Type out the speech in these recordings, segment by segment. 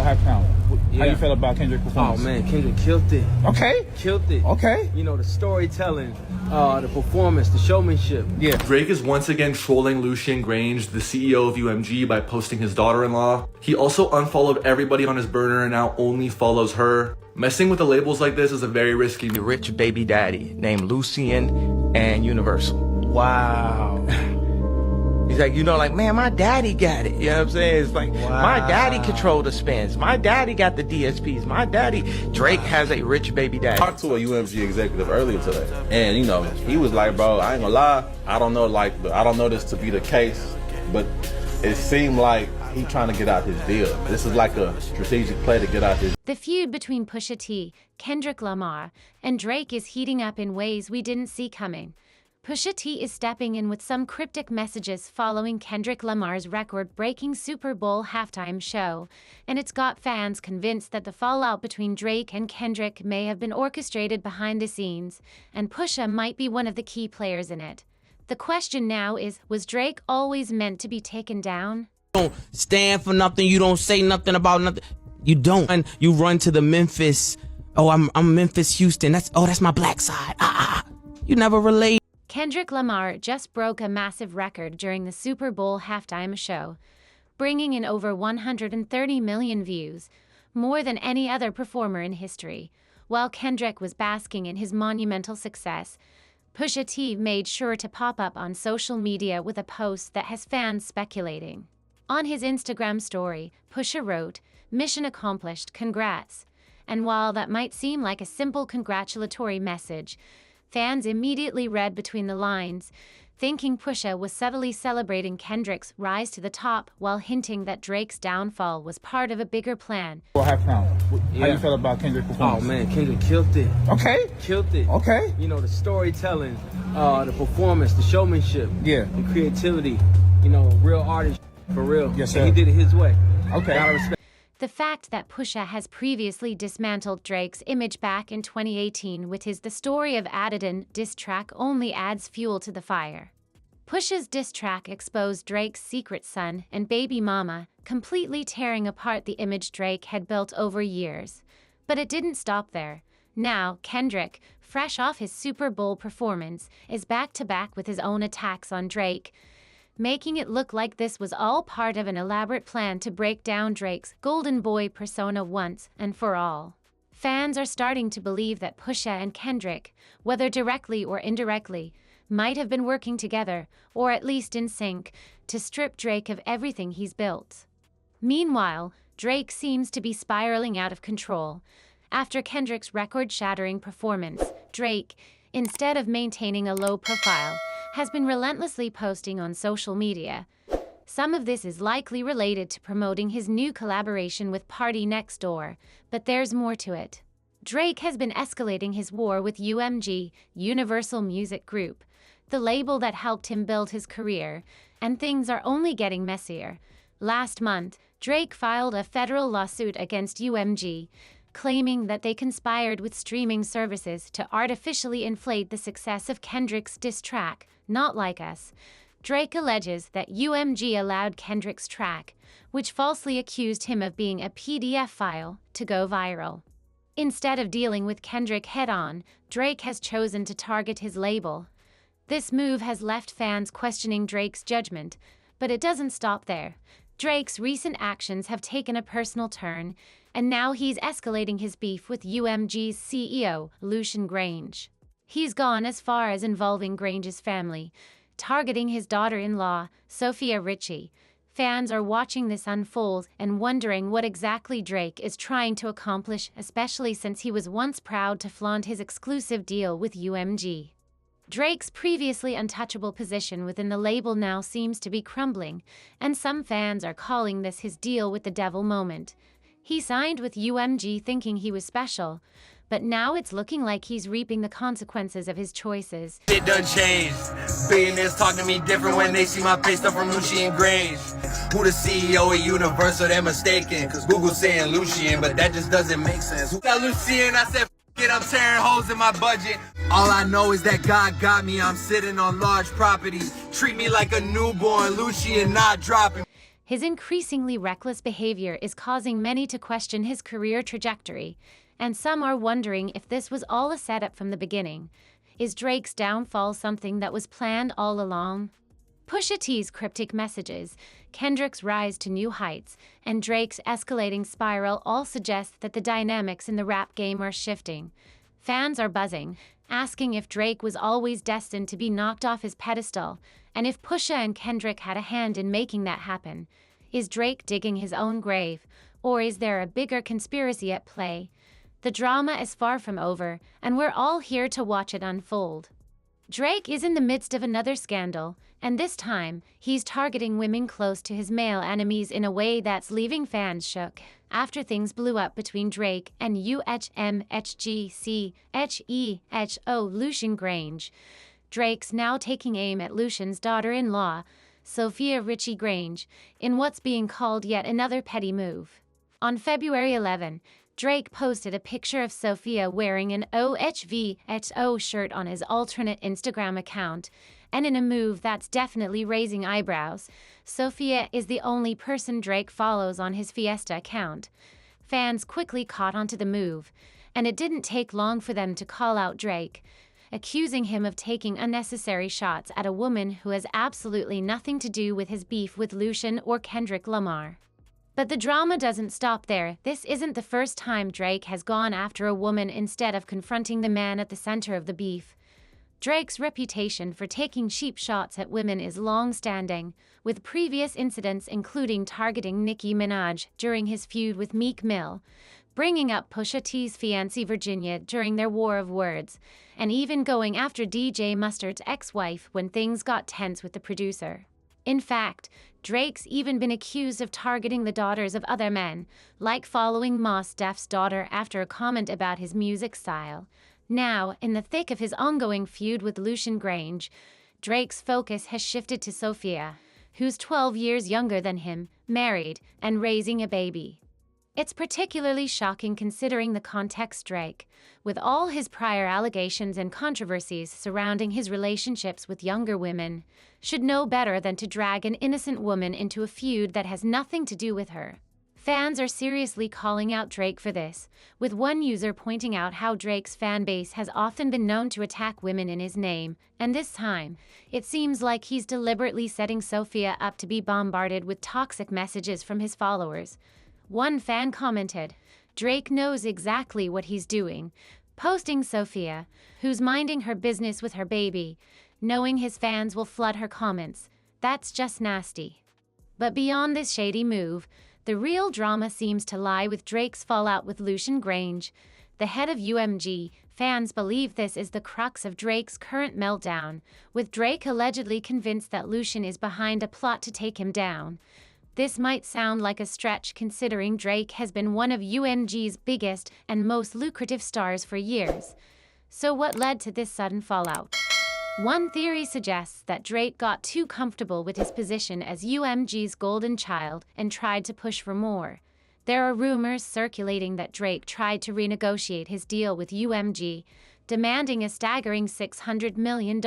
happened? How you feel about Kendrick's performance? Oh man, Kendrick killed it. Okay. Killed it. Okay. You know, the storytelling, the performance, the showmanship. Yeah. Drake is once again trolling Lucien Grange, the CEO of UMG, by posting his daughter-in-law. He also unfollowed everybody on his burner and now only follows her. Messing with the labels like this is a very risky move. Rich baby daddy named Lucien and Universal. Wow. He's like, you know, like, man, my daddy got it. You know what I'm saying? It's like, my daddy controlled the spins. My daddy got the DSPs. My daddy, Drake has a rich baby daddy. I talked to a UMG executive earlier today, and you know, he was like, bro, I ain't gonna lie, I don't know this to be the case, but it seemed like he trying to get out his deal. This is like a strategic play to get out his. The feud between Pusha T, Kendrick Lamar, and Drake is heating up in ways we didn't see coming. Pusha T is stepping in with some cryptic messages following Kendrick Lamar's record-breaking Super Bowl halftime show, and it's got fans convinced that the fallout between Drake and Kendrick may have been orchestrated behind the scenes, and Pusha might be one of the key players in it. The question now is, was Drake always meant to be taken down? You don't stand for nothing, you don't say nothing about nothing. You don't. And you run to the Memphis, oh, I'm Memphis, Houston, that's my black side. You never relate. Kendrick Lamar just broke a massive record during the Super Bowl halftime show, bringing in over 130 million views, more than any other performer in history. While Kendrick was basking in his monumental success, Pusha T made sure to pop up on social media with a post that has fans speculating. On his Instagram story, Pusha wrote, "Mission accomplished, congrats." And while that might seem like a simple congratulatory message, fans immediately read between the lines, thinking Pusha was subtly celebrating Kendrick's rise to the top while hinting that Drake's downfall was part of a bigger plan. What happened? How you feel about Kendrick's performance? Oh man, Kendrick killed it. Okay. Killed it. Okay. You know, the storytelling, the performance, the showmanship. Yeah. The creativity. You know, real artist for real. Yes, sir. And he did it his way. Okay. Gotta respect. The fact that Pusha has previously dismantled Drake's image back in 2018 with his The Story of Adidon diss track only adds fuel to the fire. Pusha's diss track exposed Drake's secret son and baby mama, completely tearing apart the image Drake had built over years. But it didn't stop there. Now, Kendrick, fresh off his Super Bowl performance, is back-to-back with his own attacks on Drake, making it look like this was all part of an elaborate plan to break down Drake's golden boy persona once and for all. Fans are starting to believe that Pusha and Kendrick, whether directly or indirectly, might have been working together, or at least in sync, to strip Drake of everything he's built. Meanwhile, Drake seems to be spiraling out of control. After Kendrick's record-shattering performance, Drake, instead of maintaining a low profile, has been relentlessly posting on social media. Some of this is likely related to promoting his new collaboration with Party Next Door, but there's more to it. Drake has been escalating his war with UMG, Universal Music Group, the label that helped him build his career, and things are only getting messier. Last month, Drake filed a federal lawsuit against UMG, claiming that they conspired with streaming services to artificially inflate the success of Kendrick's diss track, Not Like Us. Drake alleges that UMG allowed Kendrick's track, which falsely accused him of being a PDF file, to go viral. Instead of dealing with Kendrick head-on, Drake has chosen to target his label. This move has left fans questioning Drake's judgment, but it doesn't stop there. Drake's recent actions have taken a personal turn, and now he's escalating his beef with UMG's CEO, Lucien Grange. He's gone as far as involving Grange's family, targeting his daughter-in-law, Sophia Richie. Fans are watching this unfold and wondering what exactly Drake is trying to accomplish, especially since he was once proud to flaunt his exclusive deal with UMG. Drake's previously untouchable position within the label now seems to be crumbling, and some fans are calling this his deal with the devil moment. He signed with UMG thinking he was special, but now it's looking like he's reaping the consequences of his choices. It done changed. Billionaires talk to me different when they see my pay stuff from Lucien Grange. Who the CEO of Universal? They're mistaken, cause Google's saying Lucien, but that just doesn't make sense. Who that Lucien? I said, F it, I'm tearing holes in my budget. All I know is that God got me, I'm sitting on large properties. Treat me like a newborn, Lucien not dropping. His increasingly reckless behavior is causing many to question his career trajectory, and some are wondering if this was all a setup from the beginning. Is Drake's downfall something that was planned all along? Pusha T's cryptic messages, Kendrick's rise to new heights, and Drake's escalating spiral all suggest that the dynamics in the rap game are shifting. Fans are buzzing, asking if Drake was always destined to be knocked off his pedestal, and if Pusha and Kendrick had a hand in making that happen. Is Drake digging his own grave, or is there a bigger conspiracy at play? The drama is far from over, and we're all here to watch it unfold. Drake is in the midst of another scandal, and this time, he's targeting women close to his male enemies in a way that's leaving fans shook. After things blew up between Drake and Lucian Grange, Drake's now taking aim at Lucian's daughter-in-law, Sophia Richie Grange, in what's being called yet another petty move. On February 11, Drake posted a picture of Sophia wearing an OHVHO shirt on his alternate Instagram account, and in a move that's definitely raising eyebrows, Sophia is the only person Drake follows on his Fiesta account. Fans quickly caught onto the move, and it didn't take long for them to call out Drake, accusing him of taking unnecessary shots at a woman who has absolutely nothing to do with his beef with Lucian or Kendrick Lamar. But the drama doesn't stop there. This isn't the first time Drake has gone after a woman instead of confronting the man at the center of the beef. Drake's reputation for taking cheap shots at women is long-standing, with previous incidents including targeting Nicki Minaj during his feud with Meek Mill, bringing up Pusha T's fiancée Virginia during their war of words, and even going after DJ Mustard's ex-wife when things got tense with the producer. In fact, Drake's even been accused of targeting the daughters of other men, like following Mos Def's daughter after a comment about his music style. Now, in the thick of his ongoing feud with Lucian Grange, Drake's focus has shifted to Sophia, who's 12 years younger than him, married, and raising a baby. It's particularly shocking considering the context Drake, with all his prior allegations and controversies surrounding his relationships with younger women, should know better than to drag an innocent woman into a feud that has nothing to do with her. Fans are seriously calling out Drake for this, with one user pointing out how Drake's fan base has often been known to attack women in his name, and this time, it seems like he's deliberately setting Sophia up to be bombarded with toxic messages from his followers. One fan commented, "Drake knows exactly what he's doing," posting Sophia, who's minding her business with her baby, knowing his fans will flood her comments. That's just nasty. But beyond this shady move, the real drama seems to lie with Drake's fallout with Lucian Grange, the head of UMG. Fans believe this is the crux of Drake's current meltdown, with Drake allegedly convinced that Lucian is behind a plot to take him down. This might sound like a stretch considering Drake has been one of UMG's biggest and most lucrative stars for years. So what led to this sudden fallout? One theory suggests that Drake got too comfortable with his position as UMG's golden child and tried to push for more. There are rumors circulating that Drake tried to renegotiate his deal with UMG, demanding a staggering $600 million,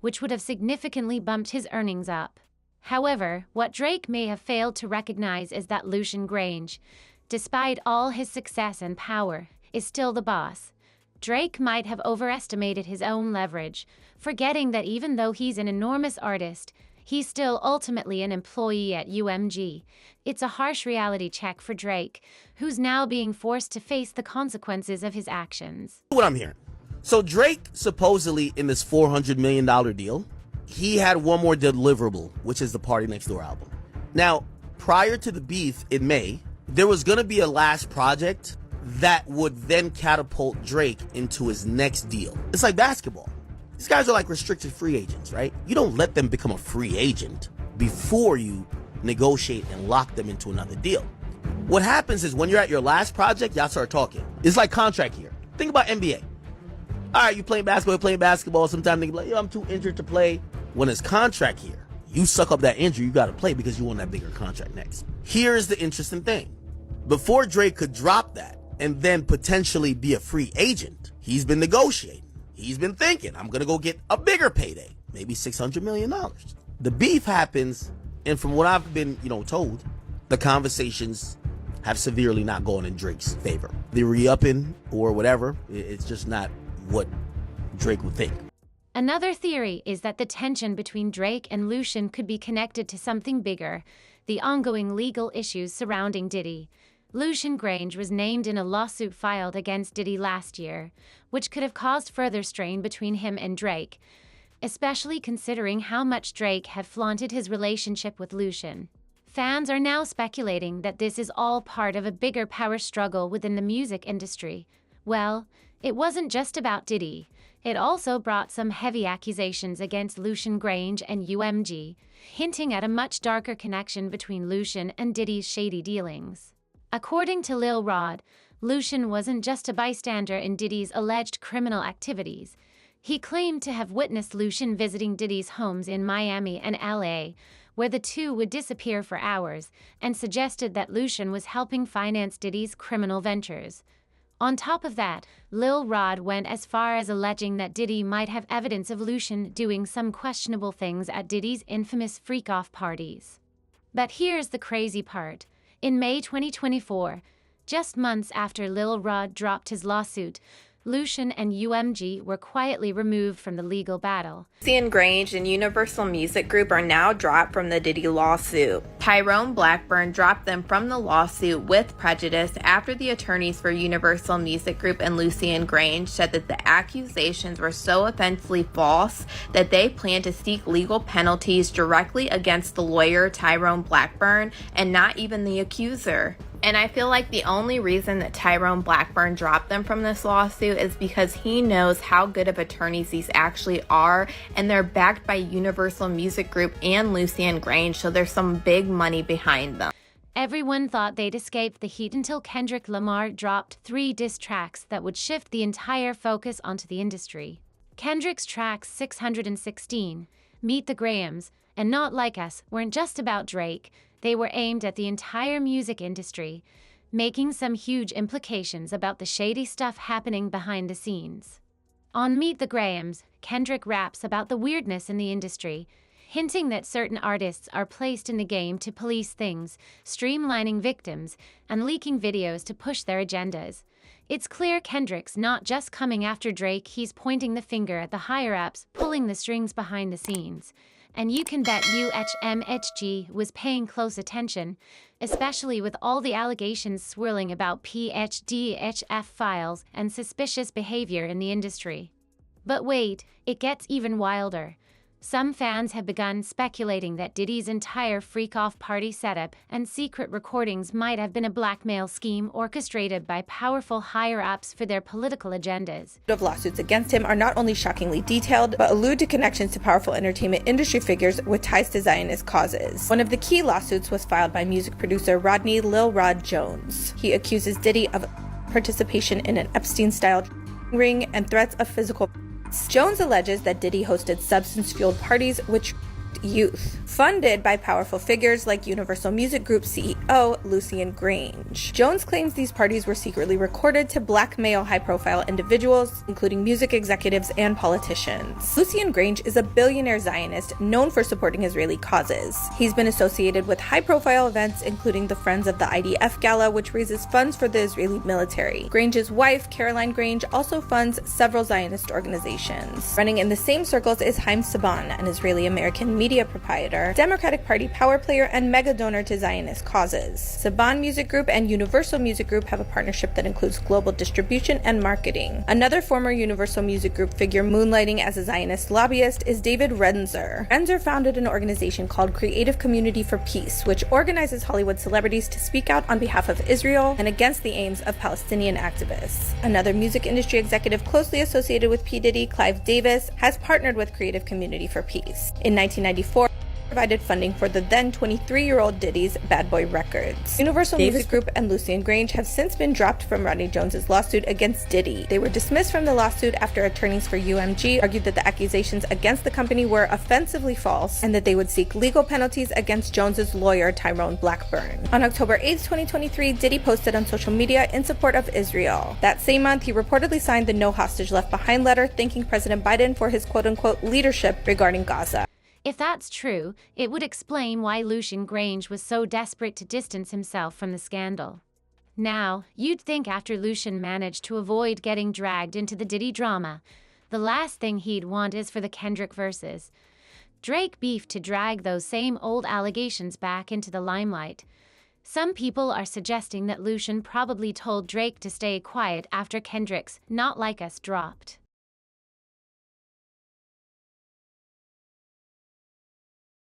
which would have significantly bumped his earnings up. However, what Drake may have failed to recognize is that Lucian Grange, despite all his success and power, is still the boss. Drake might have overestimated his own leverage, forgetting that even though he's an enormous artist, he's still ultimately an employee at UMG. It's a harsh reality check for Drake, who's now being forced to face the consequences of his actions. What I'm hearing. So Drake, supposedly in this $400 million deal, he had one more deliverable, which is the Party Next Door album. Now, prior to the beef in May, there was going to be a last project that would then catapult Drake into his next deal. It's like basketball. These guys are like restricted free agents, right? You don't let them become a free agent before you negotiate and lock them into another deal. What happens is when you're at your last project, y'all start talking. It's like contract year. Think about NBA. All right, you playing basketball. Sometimes they be like, yo, I'm too injured to play. When it's contract year, you suck up that injury, you got to play because you want that bigger contract next. Here's the interesting thing. Before Drake could drop that and then potentially be a free agent, he's been negotiating. He's been thinking, I'm going to go get a bigger payday, maybe $600 million. The beef happens, And from what I've been, told, the conversations have severely not gone in Drake's favor. The re-upping or whatever, it's just not what Drake would think. Another theory is that the tension between Drake and Lucian could be connected to something bigger, the ongoing legal issues surrounding Diddy. Lucian Grange was named in a lawsuit filed against Diddy last year, which could have caused further strain between him and Drake, especially considering how much Drake had flaunted his relationship with Lucian. Fans are now speculating that this is all part of a bigger power struggle within the music industry. Well, it wasn't just about Diddy. It also brought some heavy accusations against Lucian Grange and UMG, hinting at a much darker connection between Lucian and Diddy's shady dealings. According to Lil Rod, Lucian wasn't just a bystander in Diddy's alleged criminal activities. He claimed to have witnessed Lucian visiting Diddy's homes in Miami and LA, where the two would disappear for hours, and suggested that Lucian was helping finance Diddy's criminal ventures. On top of that, Lil Rod went as far as alleging that Diddy might have evidence of Lucian doing some questionable things at Diddy's infamous freak-off parties. But here's the crazy part. In May 2024, just months after Lil Rod dropped his lawsuit, Lucian and UMG were quietly removed from the legal battle. Lucian Grange and Universal Music Group are now dropped from the Diddy lawsuit. Tyrone Blackburn dropped them from the lawsuit with prejudice after the attorneys for Universal Music Group and Lucian Grange said that the accusations were so offensively false that they plan to seek legal penalties directly against the lawyer Tyrone Blackburn and not even the accuser. And I feel like the only reason that Tyrone Blackburn dropped them from this lawsuit is because he knows how good of attorneys these actually are, and they're backed by Universal Music Group and Lucian Grange, so there's some big money behind them. Everyone thought they'd escaped the heat until Kendrick Lamar dropped 3 diss tracks that would shift the entire focus onto the industry. Kendrick's tracks 616, Meet the Grahams, and Not Like Us weren't just about Drake. They were aimed at the entire music industry, making some huge implications about the shady stuff happening behind the scenes. On Meet the Grahams, Kendrick raps about the weirdness in the industry, hinting that certain artists are placed in the game to police things, streamlining victims, and leaking videos to push their agendas. It's clear Kendrick's not just coming after Drake, he's pointing the finger at the higher-ups, pulling the strings behind the scenes. And you can bet UHMHG was paying close attention, especially with all the allegations swirling about PHDHF files and suspicious behavior in the industry. But wait, it gets even wilder. Some fans have begun speculating that Diddy's entire freak-off party setup and secret recordings might have been a blackmail scheme orchestrated by powerful higher-ups for their political agendas. Of lawsuits against him are not only shockingly detailed, but allude to connections to powerful entertainment industry figures with ties to Zionist causes. One of the key lawsuits was filed by music producer Rodney Lil Rod Jones. He accuses Diddy of participation in an Epstein-style ring and threats of physical. Jones alleges that Diddy hosted substance-fueled parties which youth, funded by powerful figures like Universal Music Group CEO Lucian Grange. Jones claims these parties were secretly recorded to blackmail high-profile individuals, including music executives and politicians. Lucian Grange is a billionaire Zionist known for supporting Israeli causes. He's been associated with high-profile events, including the Friends of the IDF Gala, which raises funds for the Israeli military. Grange's wife, Caroline Grange, also funds several Zionist organizations. Running in the same circles is Haim Saban, an Israeli-American media proprietor, Democratic Party power player, and mega donor to Zionist causes. Saban Music Group and Universal Music Group have a partnership that includes global distribution and marketing. Another former Universal Music Group figure moonlighting as a Zionist lobbyist is David Renzer. Renzer founded an organization called Creative Community for Peace, which organizes Hollywood celebrities to speak out on behalf of Israel and against the aims of Palestinian activists. Another music industry executive closely associated with P. Diddy, Clive Davis, has partnered with Creative Community for Peace. In 1994, provided funding for the then 23-year-old Diddy's Bad Boy Records. Universal Music Group and Lucian Grange have since been dropped from Rodney Jones's lawsuit against Diddy. They were dismissed from the lawsuit after attorneys for UMG argued that the accusations against the company were offensively false and that they would seek legal penalties against Jones's lawyer Tyrone Blackburn. On October 8, 2023, Diddy posted on social media in support of Israel. That same month, he reportedly signed the No Hostage Left Behind letter thanking President Biden for his quote-unquote leadership regarding Gaza. If that's true, it would explain why Lucian Grange was so desperate to distance himself from the scandal. Now, you'd think after Lucian managed to avoid getting dragged into the Diddy drama, the last thing he'd want is for the Kendrick verses. Drake beef to drag those same old allegations back into the limelight. Some people are suggesting that Lucian probably told Drake to stay quiet after Kendrick's Not Like Us dropped.